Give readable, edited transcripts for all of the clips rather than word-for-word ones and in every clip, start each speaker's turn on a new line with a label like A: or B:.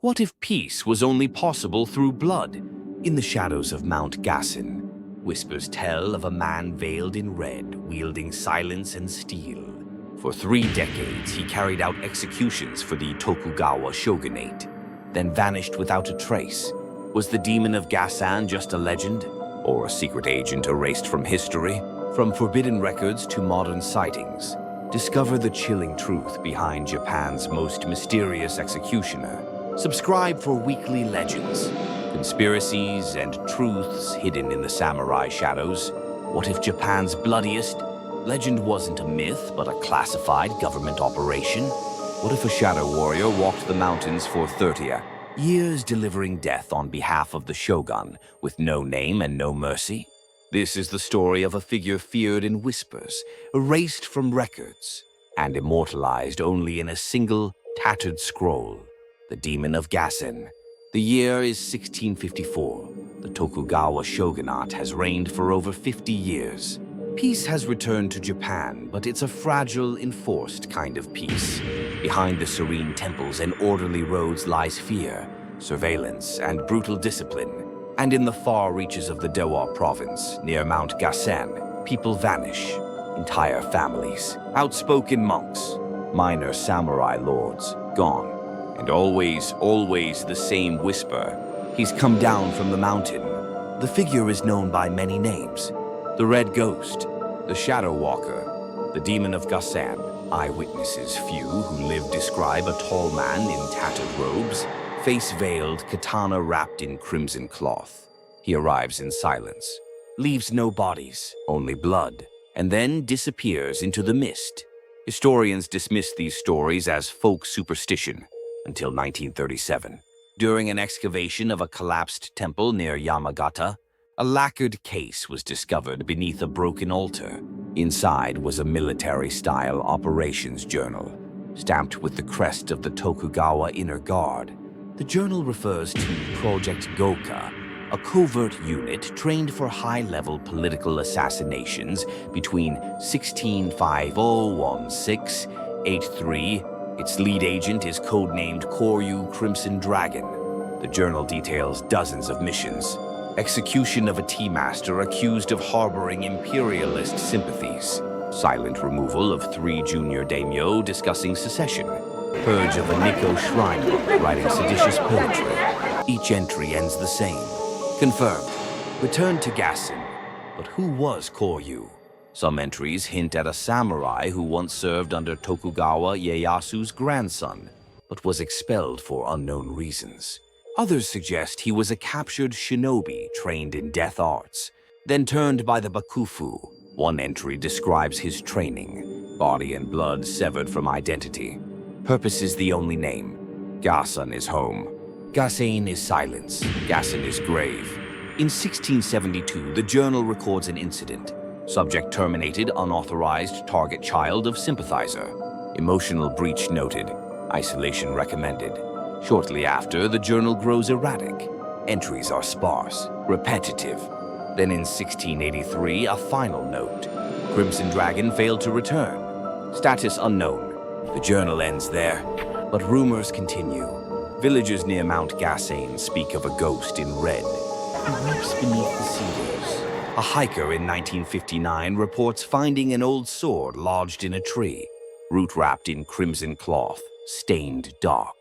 A: What if peace was only possible through blood? In the shadows of Mount Gassan, whispers tell of a man veiled in red, wielding silence and steel. For 3 decades, he carried out executions for the Tokugawa shogunate, then vanished without a trace. Was the Demon of Gassan just a legend, or a secret agent erased from history? From forbidden records to modern sightings, discover the chilling truth behind Japan's most mysterious executioner. Subscribe for weekly legends, conspiracies, and truths hidden in the samurai shadows. What if Japan's bloodiest legend wasn't a myth, but a classified government operation? What if a shadow warrior walked the mountains for 30 years, delivering death on behalf of the shogun, with no name and no mercy? This is the story of a figure feared in whispers, erased from records, and immortalized only in a single tattered scroll. The Demon of Gassan. The year is 1654. The Tokugawa shogunate has reigned for over 50 years. Peace has returned to Japan, but it's a fragile, enforced kind of peace. Behind the serene temples and orderly roads lies fear, surveillance, and brutal discipline. And in the far reaches of the Dewa province, near Mount Gassan, people vanish. Entire families, outspoken monks, minor samurai lords, gone. And always the same whisper. He's come down from the mountain. The figure is known by many names. The Red Ghost, the Shadow Walker, the Demon of Gassan. Eyewitnesses few who live describe a tall man in tattered robes, face veiled, katana wrapped in crimson cloth. He arrives in silence, leaves no bodies, only blood, and then disappears into the mist. Historians dismiss these stories as folk superstition until 1937. During an excavation of a collapsed temple near Yamagata, a lacquered case was discovered beneath a broken altar. Inside was a military-style operations journal, stamped with the crest of the Tokugawa Inner Guard. The journal refers to Project Goka, a covert unit trained for high-level political assassinations between 1650-1683. Its lead agent is codenamed Koryu Crimson Dragon. The journal details dozens of missions. Execution of a tea master accused of harboring imperialist sympathies. Silent removal of 3 junior daimyo discussing secession. Purge of a Nikko shrine monk writing seditious poetry. Each entry ends the same. Confirmed. Return to Gassan. But who was Koryu? Some entries hint at a samurai who once served under Tokugawa Ieyasu's grandson, but was expelled for unknown reasons. Others suggest he was a captured shinobi trained in death arts, then turned by the Bakufu. One entry describes his training, body and blood severed from identity. Purpose is the only name. Gassan is home. Gassan is silence. Gassan is grave. In 1672, the journal records an incident. Subject terminated, unauthorized, target child of sympathizer. Emotional breach noted. Isolation recommended. Shortly after, the journal grows erratic. Entries are sparse, repetitive. Then in 1683, a final note. Crimson Dragon failed to return. Status unknown. The journal ends there, but rumors continue. Villagers near Mount Gassan speak of a ghost in red who weeps beneath the cedars. A hiker in 1959 reports finding an old sword lodged in a tree, root wrapped in crimson cloth, stained dark.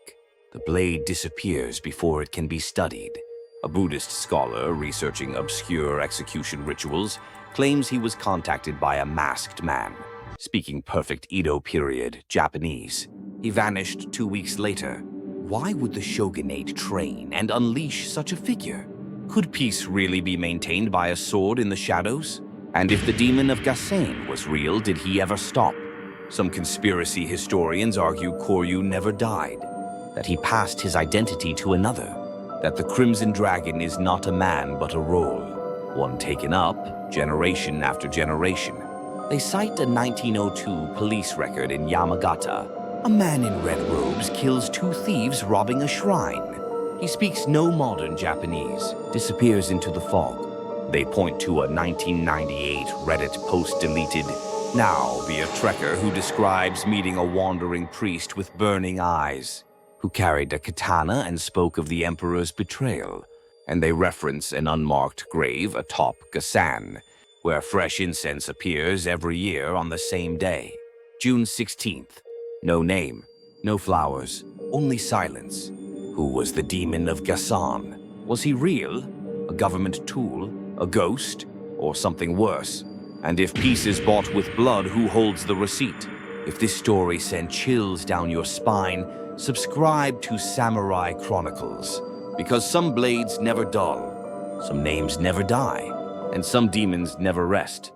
A: The blade disappears before it can be studied. A Buddhist scholar researching obscure execution rituals claims he was contacted by a masked man, speaking perfect Edo period Japanese. He vanished 2 weeks later. Why would the shogunate train and unleash such a figure? Could peace really be maintained by a sword in the shadows? And if the Demon of Gassan was real, did he ever stop? Some conspiracy historians argue Koryu never died, that he passed his identity to another, that the Crimson Dragon is not a man but a role, one taken up generation after generation. They cite a 1902 police record in Yamagata. A man in red robes kills 2 thieves robbing a shrine. He speaks no modern Japanese, disappears into the fog. They point to a 1998 Reddit post deleted, "Now be a trekker," who describes meeting a wandering priest with burning eyes. who carried a katana and spoke of the emperor's betrayal, and they reference an unmarked grave atop Gassan, where fresh incense appears every year on the same day. June 16th. No name, no flowers, only silence. Who was the Demon of Gassan? Was he real? A government tool? A ghost? Or something worse? And if peace is bought with blood, who holds the receipt? If this story sent chills down your spine, subscribe to Samurai Chronicles. Because some blades never dull, some names never die, and some demons never rest.